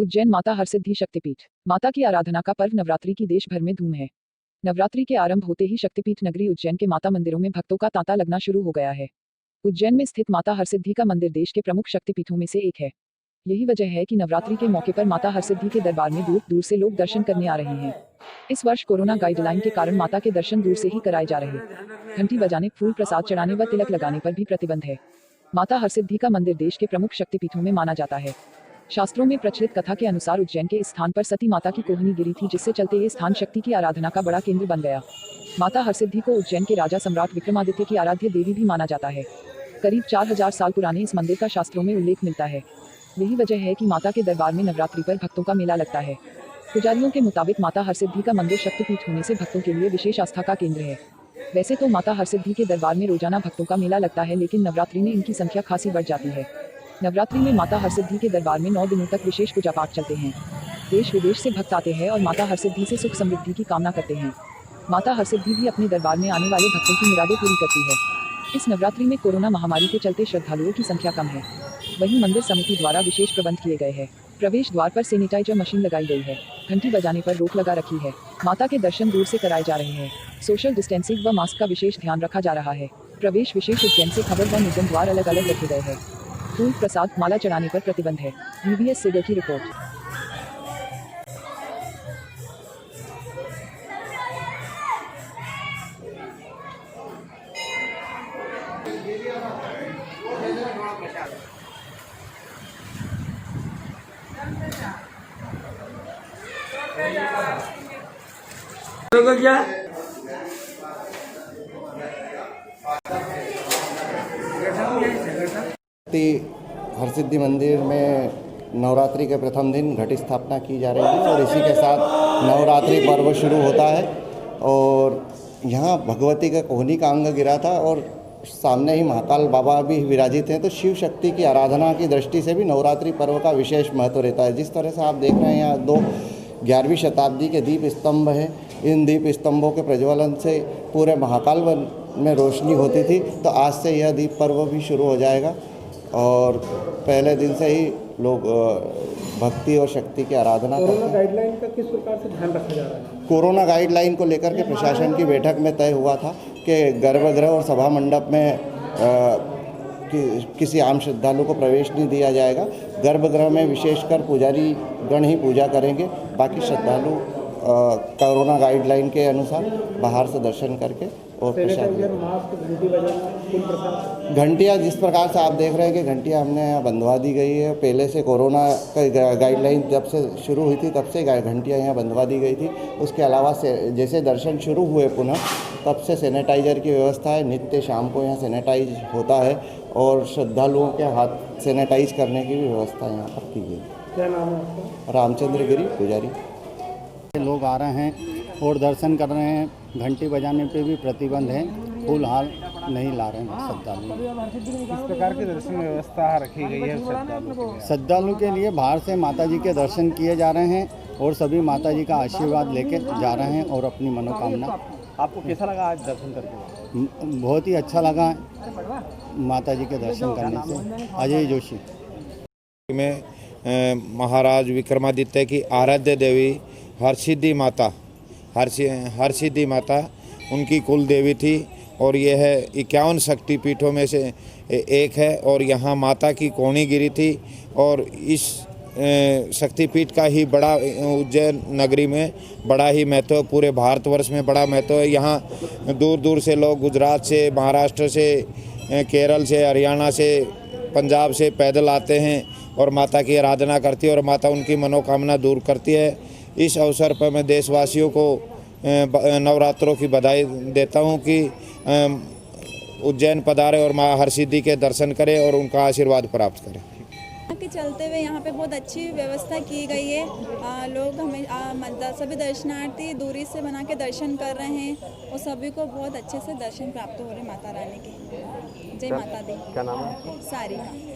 उज्जैन माता हरसिद्धि शक्तिपीठ। माता की आराधना का पर्व नवरात्रि की देश भर में धूम है। नवरात्रि के आरंभ होते ही शक्तिपीठ नगरी उज्जैन के माता मंदिरों में भक्तों का तांता लगना शुरू हो गया है। उज्जैन में स्थित माता हरसिद्धि का मंदिर देश के प्रमुख शक्तिपीठों में से एक है। यही वजह है कि नवरात्रि के मौके पर माता हरसिद्धि के दरबार में दूर दूर से लोग दर्शन करने आ रहे हैं। इस वर्ष कोरोना गाइडलाइन के कारण माता के दर्शन दूर से ही कराए जा रहे। घंटी बजाने, फूल प्रसाद चढ़ाने व तिलक लगाने पर भी प्रतिबंध है। माता हरसिद्धि का मंदिर देश के प्रमुख शक्तिपीठों में माना जाता है। शास्त्रों में प्रचलित कथा के अनुसार उज्जैन के इस स्थान पर सती माता की कोहनी गिरी थी, जिससे चलते ये स्थान शक्ति की आराधना का बड़ा केंद्र बन गया। माता हरसिद्धि को उज्जैन के राजा सम्राट विक्रमादित्य की आराध्य देवी भी माना जाता है। करीब 4000 साल पुराने इस मंदिर का शास्त्रों में उल्लेख मिलता है। यही वजह है कि माता के दरबार में नवरात्रि पर भक्तों का मेला लगता है। पुजारियों के मुताबिक माता हरसिद्धि का मंदिर शक्तिपीठ होने से भक्तों के लिए विशेष आस्था का केंद्र है। वैसे तो माता हरसिद्धि के दरबार में रोजाना भक्तों का मेला लगता है, लेकिन नवरात्रि में इनकी संख्या खासी बढ़ जाती है। नवरात्रि में माता हरसिद्धि के दरबार में 9 दिनों तक विशेष पूजा पाठ चलते हैं। देश विदेश से भक्त आते हैं और माता हरसिद्धि से सुख समृद्धि की कामना करते हैं। माता हरसिद्धि भी अपने दरबार में आने वाले भक्तों की मुरादें पूरी करती है। इस नवरात्रि में कोरोना महामारी के चलते श्रद्धालुओं की संख्या कम है। वहीं मंदिर समिति द्वारा विशेष प्रबंध किए गए हैं। प्रवेश द्वार पर सैनिटाइजर मशीन लगाई गई है। घंटी बजाने पर रोक लगा रखी है। माता के दर्शन दूर से कराए जा रहे हैं। सोशल डिस्टेंसिंग व मास्क का विशेष ध्यान रखा जा रहा है। प्रवेश विशेष उज्जैन से खबर व निर्गम द्वार अलग अलग रखे गए हैं। फूल प्रसाद माला चढ़ाने पर प्रतिबंध है। यूबीएस सेगर की रिपोर्ट। तो क्या हरसिद्धि मंदिर में नवरात्रि के प्रथम दिन घट स्थापना की जा रही है और इसी के साथ नवरात्रि पर्व शुरू होता है। और यहाँ भगवती का कोहनी का अंग गिरा था और सामने ही महाकाल बाबा भी विराजित हैं, तो शिव शक्ति की आराधना की दृष्टि से भी नवरात्रि पर्व का विशेष महत्व रहता है। जिस तरह से आप देख रहे हैं, यहाँ 11वीं शताब्दी के दीप स्तंभ हैं। इन दीप स्तंभों के प्रज्वलन से पूरे महाकाल वन में रोशनी होती थी, तो आज से यह दीप पर्व भी शुरू हो जाएगा और पहले दिन से ही लोग भक्ति और शक्ति की आराधना करते हैं। कोरोना गाइडलाइन का किस प्रकार से ध्यान रखा जा रहा है? कोरोना गाइडलाइन को लेकर के प्रशासन की बैठक में तय हुआ था कि गर्भगृह और सभा मंडप में किसी आम श्रद्धालु को प्रवेश नहीं दिया जाएगा। गर्भगृह में विशेषकर पुजारी गण ही पूजा करेंगे, बाकी श्रद्धालु कोरोना गाइडलाइन के अनुसार बाहर से दर्शन करके और घंटियाँ जिस प्रकार से आप देख रहे हैं कि घंटियाँ हमने यहाँ बंधवा दी गई है। पहले से कोरोना का गाइडलाइन जब से शुरू हुई थी तब से घंटियाँ यहाँ बंधवा दी गई थी। उसके अलावा से जैसे दर्शन शुरू हुए पुनः तब से सैनिटाइजर की व्यवस्था है। नित्य शाम को यहाँ सैनिटाइज होता है और श्रद्धालुओं के हाथ सैनिटाइज करने की भी व्यवस्था यहाँ पर की गई। क्या नाम है आपका? रामचंद्र गिरी पुजारी। लोग आ रहे हैं और दर्शन कर रहे हैं। घंटी बजाने पे भी प्रतिबंध है। फूल हाल नहीं ला रहे हैं श्रद्धालु। किस प्रकार की दर्शन व्यवस्था रखी गई है श्रद्धालु के लिए? बाहर से माता जी के दर्शन किए जा रहे हैं और सभी माता जी का आशीर्वाद लेके जा रहे हैं और अपनी मनोकामना। आपको कैसा लगा आज दर्शन करके? बहुत ही अच्छा लगा माता जी के दर्शन करने से। अजय जोशी में महाराज विक्रमादित्य की आराध्य देवी हरसिद्धि माता उनकी कुल देवी थी और यह 51 शक्तिपीठों में से एक है। और यहाँ माता की कोहनी गिरी थी और इस शक्तिपीठ का ही बड़ा उज्जैन नगरी में बड़ा ही महत्व, पूरे भारतवर्ष में बड़ा महत्व है। यहाँ दूर दूर से लोग गुजरात से, महाराष्ट्र से, केरल से, हरियाणा से, पंजाब से पैदल आते हैं और माता की आराधना करती है और माता उनकी मनोकामना दूर करती है। इस अवसर पर मैं देशवासियों को नवरात्रों की बधाई देता हूं कि उज्जैन पधारें और माँ हरसिद्धि के दर्शन करें और उनका आशीर्वाद प्राप्त करें। के चलते हुए यहाँ पे बहुत अच्छी व्यवस्था की गई है। लोग हमें सभी दर्शनार्थी दूरी से बना के दर्शन कर रहे हैं और सभी को बहुत अच्छे से दर्शन प्राप्त हो रहे माता रानी के। जय माता दी। क्या नाम है? सारिका।